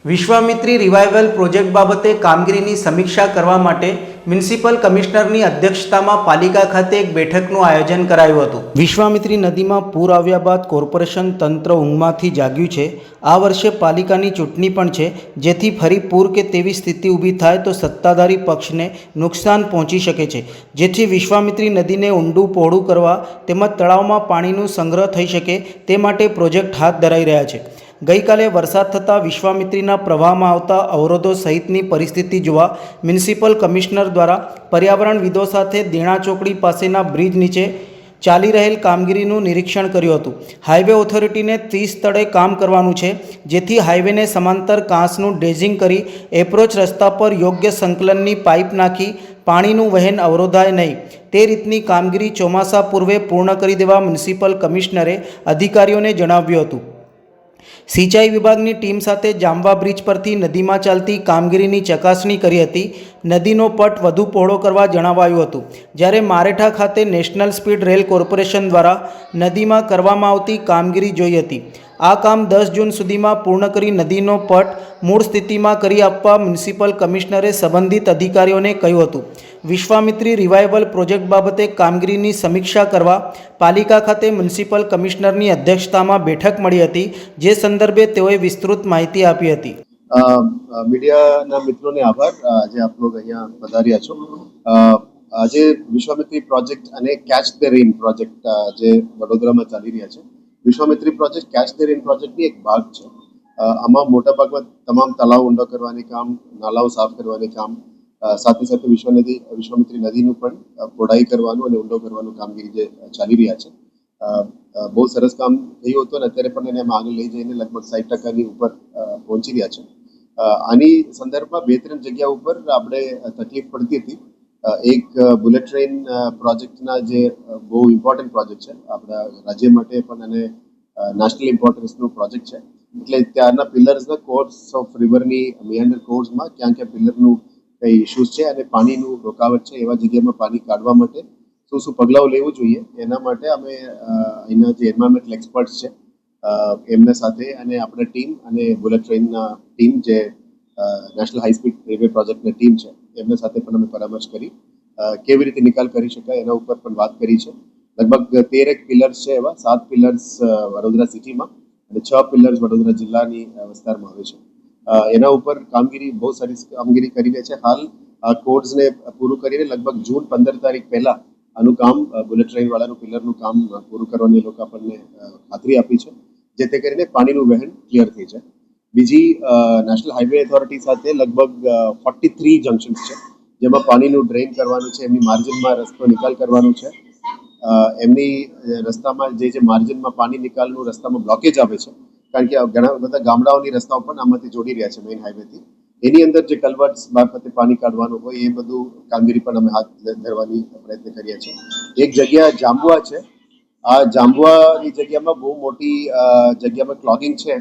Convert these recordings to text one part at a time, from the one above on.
Vishwamitri revival project બાબતે કામગીરીની સમીક્ષા કરવા માટે મ્યુનિસિપલ કમિશનરની અધ્યક્ષતામાં પાલિકા ખાતે એક બેઠકનું આયોજન કરાયું હતું. વિશ્વામિત્રી નદીમાં પૂર આવ્યા બાદ કોર્પોરેશન તંત્ર ઊંઘમાંથી જાગ્યું છે. આ વર્ષે પાલિકાની ચૂંટણી પણ છે, જેથી ફરી પૂર કે તેવી સ્થિતિ ઊભી થાય તો સત્તાધારી પક્ષને નુકસાન પહોંચી શકે છે. જેથી વિશ્વામિત્રી નદીને ઊંડું પહોળું કરવા તેમજ તળાવમાં પાણીનો સંગ્રહ થઈ શકે તે માટે પ્રોજેક્ટ હાથ ધરાઈ રહ્યા છે. ગઈકાલે વરસાદ થતાં વિશ્વામિત્રીના પ્રવાહમાં આવતા અવરોધો સહિતની પરિસ્થિતિ જોવા મ્યુનિસિપલ કમિશનર દ્વારા પર્યાવરણવિદો સાથે દેણા ચોકડી પાસેના બ્રિજ નીચે ચાલી રહેલ કામગીરીનું નિરીક્ષણ કર્યું હતું. હાઈવે ઓથોરિટીને 30 સ્થળે કામ કરવાનું છે, જેથી હાઈવેને સમાંતર કાંસનું ડ્રેજિંગ કરી એપ્રોચ રસ્તા પર યોગ્ય સંકલનની પાઇપ નાખી પાણીનું વહેણ અવરોધાય નહીં તે રીતની કામગીરી ચોમાસા પૂર્વે પૂર્ણ કરી દેવા મ્યુનિસિપલ કમિશનરે અધિકારીઓને જણાવ્યું હતું. સિંચાઈ વિભાગની ટીમ સાથે જાંબવા બ્રિજ પરથી નદીમાં ચાલતી કામગીરીની ચકાસણી કરી હતી. નદીનો પટ વધુ પહોળો કરવા જણાવાયું હતું. જ્યારે મારેઠા ખાતે નેશનલ સ્પીડ રેલ કોર્પોરેશન દ્વારા નદીમાં કરવામાં આવતી કામગીરી જોઈ હતી. આ કામ 10 જૂન સુધીમાં પૂર્ણ કરી નદીનો પટ મૂળ સ્થિતિમાં કરી આપવા મ્યુનિસિપલ કમિશનરે સંબંધિત અધિકારીઓને કહ્યું હતું. વિશ્વામિત્રી રિવાઇવલ પ્રોજેક્ટ બાબતે કામગીરીની સમીક્ષા કરવા પાલિકા ખાતે મ્યુનિસિપલ કમિશનરની અધ્યક્ષતામાં બેઠક મળી હતી, જે સંદર્ભે તેઓએ વિસ્તૃત માહિતી આપી હતી. મીડિયાના મિત્રોને આભાર. આજે આપ લોકો અહીંયા પધાર્યા છો. આજે વિશ્વામિત્રી પ્રોજેક્ટ અને કેચ ધ રેન પ્રોજેક્ટ જે વડોદરામાં ચાલી રહ્યા છે. Vishwamitri project catch the rain પ્રોજેક્ટની એક ભાગ છે. આમાં મોટાભાગમાં તમામ તળાવ ઊંડા કરવાની કામ, નાલાઓ સાફ કરવાની કામ, સાથે સાથે વિશ્વામિત્રી નદીનું પણ પહોળાઈ કરવાનું અને ઊંડો કરવાનું કામગીરી જે ચાલી રહ્યા છે. બહુ સરસ કામ થયું હતું અને અત્યારે પણ એને આગળ લઈ જઈને લગભગ 60% ઉપર પહોંચી રહ્યા છે. આની સંદર્ભમાં 2-3 જગ્યા ઉપર આપણે તકલીફ પડતી હતી. એક બુલેટ ટ્રેન પ્રોજેક્ટના જે બહુ ઇમ્પોર્ટન્ટ પ્રોજેક્ટ છે આપણા રાજ્ય માટે પણ અને નેશનલ ઇમ્પોર્ટન્સનો પ્રોજેક્ટ છે. એટલે ત્યારના પિલર્સના કોર્સ ઓફ રિવરની મિયાન્ડર કોર્સમાં ક્યાં ક્યાં પિલરનું કઈ ઇશ્યુઝ છે અને પાણીનું રોકાવટ છે, એવા જગ્યામાં પાણી કાઢવા માટે શું પગલાઓ લેવું જોઈએ એના માટે અમે અહીંના જે એન્વાયરમેન્ટલ એક્સપર્ટ્સ છે એમના સાથે અને આપણા ટીમ અને બુલેટ ટ્રેનના ટીમ જે નેશનલ હાઈ સ્પીડ રેલવે પ્રોજેક્ટની ટીમ છે એમના સાથે પણ અમે પરામર્શ કરી કેવી રીતે નિકાલ કરી શકાય એના ઉપર પણ વાત કરી છે. લગભગ 13 પિલર્સ છે, એવા 7 પિલર્સ વડોદરા સિટીમાં અને 6 પિલર્સ વડોદરા જિલ્લાની વિસ્તારમાં આવે છે. એના ઉપર કામગીરી બહુ સારી કામગીરી કરીને છે. હાલ કોડ્સને પૂરું કરીને લગભગ જૂન 15 તારીખ પહેલા આનું કામ બુલેટ ટ્રેન વાળાનું પિલરનું કામ પૂરું કરવાની એ લોકો આપણને ખાતરી આપી છે, જેથી કરીને પાણીનું વહેણ ક્લિયર થઈ જાય. બીજી નેશનલ હાઈવે ઓથોરિટી સાથે લગભગ 43 જંકશન્સ છે, જેમાં પાણીનું ડ્રેઇન કરવાનું છે, એમની માર્જિનમાં રસ્તો નિકાલ કરવાનું છે. એમની રસ્તામાં જે માર્જિનમાં પાણી નિકાલનું રસ્તામાં બ્લોકેજ આવે છે, કારણ કે ઘણા બધા ગામડાઓની રસ્તાઓ પણ આમાંથી જોડી રહ્યા છે મેઇન હાઈવેથી. એની અંદર જે કલવર્ટ્સ મારફતે પાણી કાઢવાનું હોય એ બધું કામગીરી પણ અમે હાથ ધરવાની પ્રયત્ન કરીએ છીએ. એક જગ્યા જાંબુઆ છે. આ જાંબુઆની જગ્યામાં બહુ મોટી જગ્યામાં ક્લોગિંગ છે,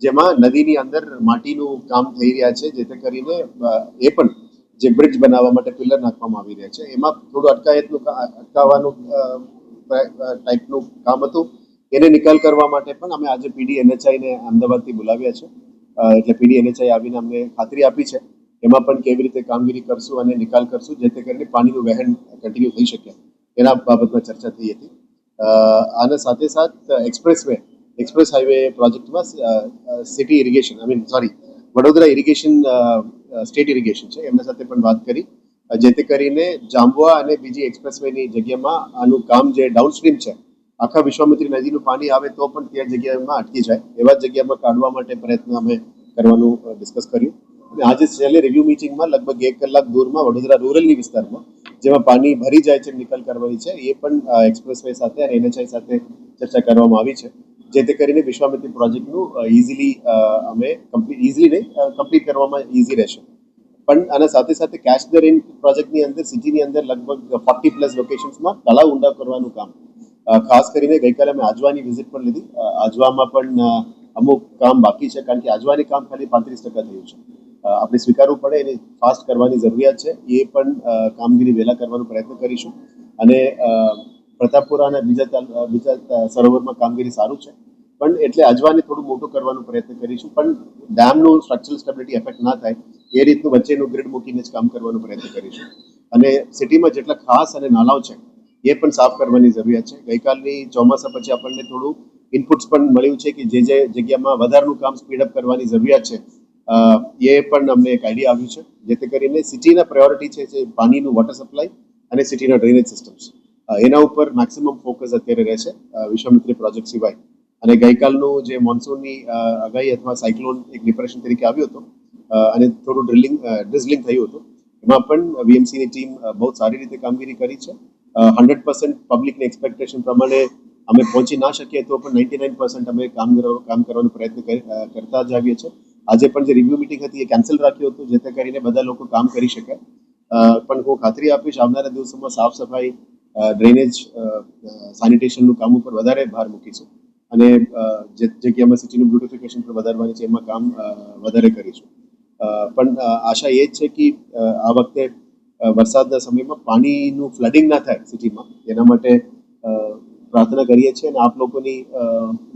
જેમાં નદીની અંદર માટીનું કામ થઈ રહ્યા છે, જેથી કરીને એ પણ જે બ્રિજ બનાવવા માટે પિલર નાખવામાં આવી રહ્યા છે એમાં થોડું અટકાવવાનું ટાઈપનું કામ હતું. એને નિકાલ કરવા માટે પણ અમે આજે પીડી NHIને અમદાવાદથી બોલાવ્યા છે. એટલે પીડી NHI આવીને અમને ખાતરી આપી છે એમાં પણ કેવી રીતે કામગીરી કરશું અને નિકાલ કરશું, જેથી કરીને પાણીનું વહેણ કન્ટિન્યુ થઈ શકે એના બાબતમાં ચર્ચા થઈ હતી. આના સાથે એક્સપ્રેસ હાઈવે પ્રોજેક્ટમાં city irrigation Vadodara irrigation state irrigation છે, એમના સાથે પણ વાત કરી, જેથી કરીને જાંબુઆ અને બીજી એક્સપ્રેસવેની જગ્યામાં આનું કામ જે ડાઉનસ્ટ્રીમ છે, આખા વિશ્વામિત્રી નદીનું પાણી આવે તો પણ ત્યાં જગ્યામાં અટકી જાય એવા જગ્યામાં કાઢવા માટે પ્રયત્ન અમે કરવાનું ડિસ્કસ કર્યું. અને આજે છેલ્લે રિવ્યુ મિટિંગમાં લગભગ 1 કલાક દૂરમાં વડોદરા રૂરલની વિસ્તારમાં જેમાં પાણી ભરી જાય છે, નિકાલ કરવાની છે, એ પણ એક્સપ્રેસવે સાથે અને NHI સાથે ચર્ચા કરવામાં આવી છે, જેથી કરીને વિશ્વામિત્રી પ્રોજેક્ટનું અમે કમ્પ્લીટ કરવામાં ઇઝી રહેશે. પણ આના સાથે સાથે કેચ ધ રેન પ્રોજેક્ટની અંદર સિટીની અંદર લગભગ 40+ લોકેશન્સમાં તળાવ ઊંડા કરવાનું કામ, ખાસ કરીને ગઈકાલે અમે આજવાની વિઝિટ પણ લીધી. આજવામાં પણ અમુક કામ બાકી છે, કારણ કે આજવાની કામ ખાલી 35% થયું છે. આપણે સ્વીકારવું પડે, એને ફાસ્ટ કરવાની જરૂરિયાત છે. એ પણ કામગીરી વહેલા કરવાનો પ્રયત્ન કરીશું. અને પ્રતાપપુરા અને બીજા સરોવરમાં કામગીરી સારું છે. પણ એટલે અજવાને થોડું મોટું કરવાનો પ્રયત્ન કરીશું, પણ ડેમનું સ્ટ્રક્ચરલ સ્ટેબિલિટી એફેક્ટ ના થાય એ રીતનું વચ્ચેનું ગ્રીડ મૂકીને જ કામ કરવાનો પ્રયત્ન કરીશું. અને સિટીમાં જેટલા ખાસ અને નાલાઓ છે એ પણ સાફ કરવાની જરૂરિયાત છે. ગઈકાલની ચોમાસા પછી આપણને થોડું ઇનપુટ્સ પણ મળ્યું છે કે જે જગ્યામાં વધારાનું કામ સ્પીડઅપ કરવાની જરૂરિયાત છે એ પણ અમને એક આઈડિયા આવ્યું છે, જેથી કરીને સિટીના પ્રાયોરિટી છે જે પાણીનું વોટર સપ્લાય અને સિટીના ડ્રેનેજ સિસ્ટમ્સ, એના ઉપર મેક્સિમમ ફોકસ અત્યારે રહેશે વિશ્વામિત્રી પ્રોજેક્ટ સિવાય. અને ગઈકાલનું જે મોન્સૂનની આગાહી અથવા સાયક્લોન એક ડિપ્રેશન તરીકે આવ્યું હતું અને થોડું ડ્રિઝલિંગ થયું હતું, એમાં પણ વીએમસીની ટીમ બહુ સારી રીતે કામગીરી કરી છે. 100% પબ્લિકની એક્સપેક્ટેશન પ્રમાણે અમે પહોંચી ના શકીએ તો પણ 99% અમે કામ કરવાનો પ્રયત્ન કરતા જ આવીએ છીએ. આજે પણ જે રિવ્યુ મિટિંગ હતી એ કેન્સલ રાખ્યું હતું, જેથી કરીને બધા લોકો કામ કરી શકે. પણ હું ખાતરી આપીશ આવનારા દિવસોમાં સાફ સફાઈ, ડ્રેનેજ, સેનિટેશનનું કામ ઉપર વધારે ભાર મૂકીશું અને જે જગ્યામાં સિટીનું બ્યુટિફિકેશન પર વધારવાની છે એમાં કામ વધારે કરીશું. પણ આશા એ જ છે કે આ વખતે વરસાદના સમયમાં પાણીનું ફ્લડિંગ ના થાય સિટીમાં, એના માટે પ્રાર્થના કરીએ છીએ અને આપ લોકોની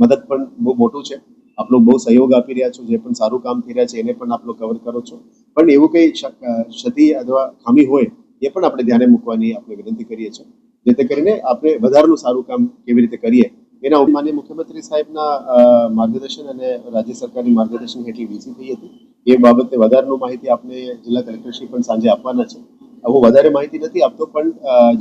મદદ પણ બહુ મોટું છે. આપ લોકો બહુ સહયોગ આપી રહ્યા છો, જે પણ સારું કામ થઈ રહ્યા છે એને પણ આપ લોકો કવર કરો છો. પણ એવું કંઈ ક્ષતિ અથવા ખામી હોય એ પણ આપણે ધ્યાને મૂકવાની આપણે વિનંતી કરીએ છીએ, જેથી કરીને આપણે વધારાનું સારું કામ કેવી રીતે કરીએ એના માનનીય મુખ્યમંત્રી સાહેબના માર્ગદર્શન અને રાજ્ય સરકારની માર્ગદર્શન હેઠળ વીસી થઈ હતી. એ બાબતે વધારાનું માહિતી આપને જિલ્લા કલેક્ટરશ્રી પણ સાંજે આપવાના છે. હું વધારે માહિતી નથી આપતો, પણ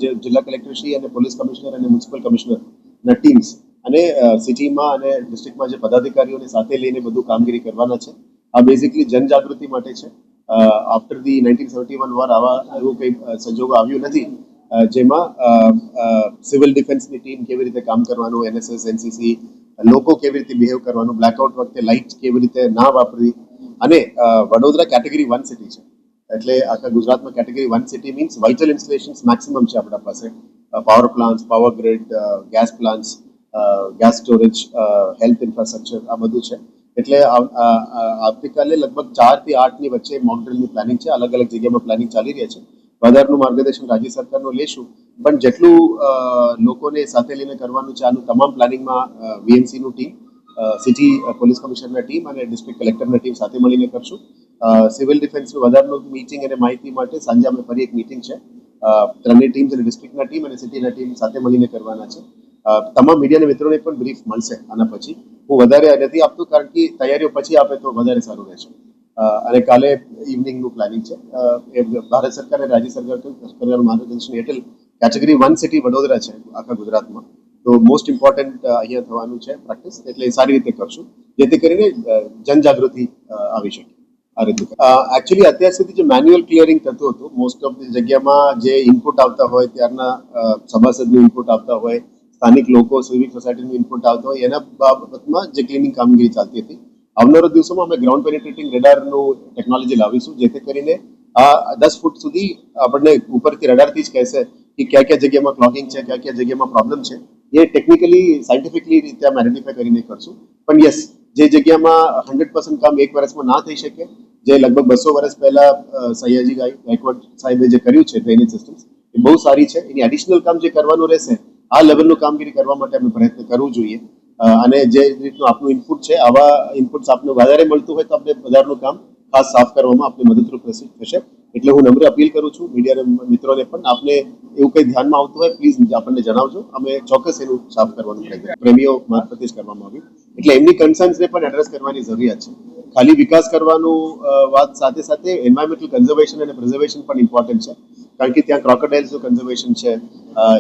જે જિલ્લા કલેક્ટરશ્રી અને પોલીસ કમિશનર અને મ્યુનિસિપલ કમિશનરના ટીમ્સ અને સિટીમાં અને ડિસ્ટ્રિક્ટમાં જે પદાધિકારીઓને સાથે લઈને બધું કામગીરી કરવાના છે. આ બેઝિકલી જનજાગૃતિ માટે છે. આફ્ટર ધી 1971 વોર આવા એવું કંઈ સંજોગો આવ્યું નથી જેમાં સિવિલ ડિફેન્સની ટીમ કેવી રીતે કામ કરવાનું, એનએસએસ, એનસીસી, લોકો કેવી રીતે બિહેવ કરવાનું, બ્લેકઆઉટ વખતે લાઇટ કેવી રીતે ના વાપરવી. અને વડોદરા કેટેગરી 1 સિટી છે, એટલે આખા ગુજરાતમાં category 1 city means vital installations maximum છે આપણા પાસે. Power plants, power grid, gas plants, gas storage, health infrastructure, આ બધું છે. એટલે આવતીકાલે લગભગ 4 થી 8ની વચ્ચે મોકડ્રીલની પ્લાનિંગ છે. અલગ અલગ જગ્યામાં પ્લાનિંગ ચાલી રહ્યા છે. વધારાનું માર્ગદર્શન રાજ્ય સરકારનું લેશું, પણ જેટલું લોકોને સાથે લઈને કરવાનું છે આનું તમામ પ્લાનિંગમાં વીએમસીનું ટીમ, સિટી પોલીસ કમિશનરના ટીમ અને ડિસ્ટ્રિક્ટ કલેક્ટરના ટીમ સાથે મળીને કરશું. સિવિલ ડિફેન્સનું વધારાનું મીટિંગ અને માહિતી માટે સાંજે અમે ફરી એક મીટિંગ છે. ત્રણેય ટીમ્સ અને ડિસ્ટ્રિક્ટના ટીમ અને સિટીના ટીમ સાથે મળીને કરવાના છે. તમામ મીડિયાના મિત્રોને પણ બ્રીફ મળશે આના પછી. હું વધારે નથી આપતો કારણ કે તૈયારીઓ પછી આપે તો વધારે સારું રહેશે. અને કાલે ઇવનિંગનું પ્લાનિંગ છે. એ ભારત સરકાર અને રાજ્ય સરકારના માર્ગદર્શન હેઠળ કેટેગરી 1 સિટી વડોદરા છે આખા ગુજરાતમાં. તો મોસ્ટ ઇમ્પોર્ટન્ટ અહીંયા થવાનું છે પ્રેક્ટિસ, એટલે સારી રીતે કરશું જેથી કરીને જનજાગૃતિ આવી શકે. આ રીતે એકચ્યુઅલી અત્યાર સુધી જે મેન્યુઅલ ક્લિયરિંગ થતું હતું, મોસ્ટ ઓફ ધી જગ્યામાં જે ઇનપુટ આવતા હોય ત્યારના સભાસદનું ઇનપુટ આવતા હોય, સ્થાનિક લોકો, સિવિક સોસાયટીનું ઇનપુટ આવતા હોય, એના બાબતમાં જે ક્લિનિંગ કામગીરી ચાલતી હતી. આવનારા દિવસોમાં અમે ગ્રાઉન્ડ પેનિટ્રેટિંગ રેડારનું ટેકનોલોજી લાવીશું, જેથી કરીને આ 10 ફૂટ સુધી આપણને ઉપરથી રડારથી જ કહેશે કે કયા જગ્યામાં ક્લોગિંગ છે, કયા જગ્યામાં પ્રોબ્લેમ છે. એ ટેકનિકલી સાયન્ટિફિકલી રીતે અમે આઈડેન્ટિફાય કરીને કરશું. પણ યસ, જે જગ્યામાં 100% કામ એક વર્ષમાં ના થઈ શકે, જે લગભગ 200 વર્ષ પહેલા સયાજી ગાયકવાડ સાહેબે જે કર્યું છે ડ્રેનેજ સિસ્ટમ્સ, એ બહુ સારી છે. એની એડિશનલ કામ જે કરવાનું રહેશે, આ લેવલનું કામગીરી કરવા માટે અમે પ્રયત્ન કરવું જોઈએ. અને જે રીતનું આપનું ઇનપુટ છે, આવા ઇનપુટ્સ આપને વધારે મળતું હોય તો આપણે વધારનું કામ ખાસ સાફ કરવામાં આપણે મદદરૂપ થશે. એટલે હું નમ્ર અપીલ કરું છું મીડિયાના મિત્રોને પણ, આપને એવું કંઈ ધ્યાનમાં આવતું હોય પ્લીઝ આપણને જણાવજો. અમે ચોક્કસ એનું સાફ કરવાનું પ્રયત્ન પ્રેમીઓ મારફતે જ કરવામાં આવ્યું. એટલે એમની કન્સર્ન્સને પણ એડ્રેસ કરવાની જરૂરિયાત છે. ખાલી વિકાસ કરવાનું વાત સાથે સાથે એન્વાયરમેન્ટલ કન્ઝર્વેશન અને પ્રિઝર્વેશન પણ ઇમ્પોર્ટન્ટ છે, કારણ કે ત્યાં ક્રોકોડાઇલ્સનું કન્ઝર્વેશન છે,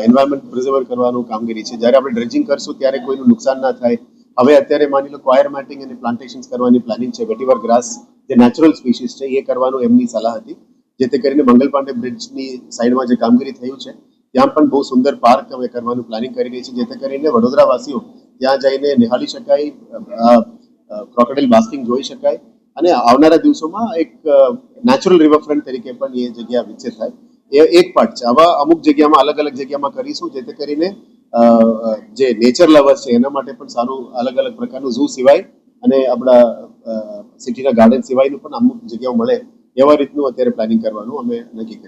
એન્વાયરમેન્ટ પ્રિઝર્વ કરવાનું કામગીરી છે. જ્યારે આપણે ડ્રેજિંગ કરશું ત્યારે કોઈનું નુકસાન ના થાય. હવે અત્યારે માની લો ક્વાયર મેટિંગ અને પ્લાન્ટેશન્સ કરવાની પ્લાનિંગ છે. વેટીવર ગ્રાસ જે નેચરલ સ્પીસીસ છે એ કરવાનું એમની સલાહ હતી, જેથી કરીને મંગલ પાંડે બ્રિજની સાઈડમાં જે કામગીરી થયું છે ત્યાં પણ બહુ સુંદર પાર્ક અમે કરવાનું પ્લાનિંગ કરી રહી છે, જેથી કરીને વડોદરાવાસીઓ ત્યાં જઈને નિહાળી શકાય, ક્રોકોડાઇલ બાસ્કિંગ જોઈ શકાય અને આવનારા દિવસોમાં એક નેચરલ રિવરફ્રન્ટ તરીકે પણ એ જગ્યા વિકસિત થાય. એ એક પાર્ટ છે. આવા અમુક જગ્યામાં અલગ અલગ જગ્યામાં કરીશું, જેથી કરીને જે નેચર લવર્સ છે એના માટે પણ સારું અલગ અલગ પ્રકારનું ઝૂ સિવાય અને આપણા સિટીના ગાર્ડન સિવાયનું પણ અમુક જગ્યાઓ મળે એવા રીતનું અત્યારે પ્લાનિંગ કરવાનું અમે નક્કી કર્યું.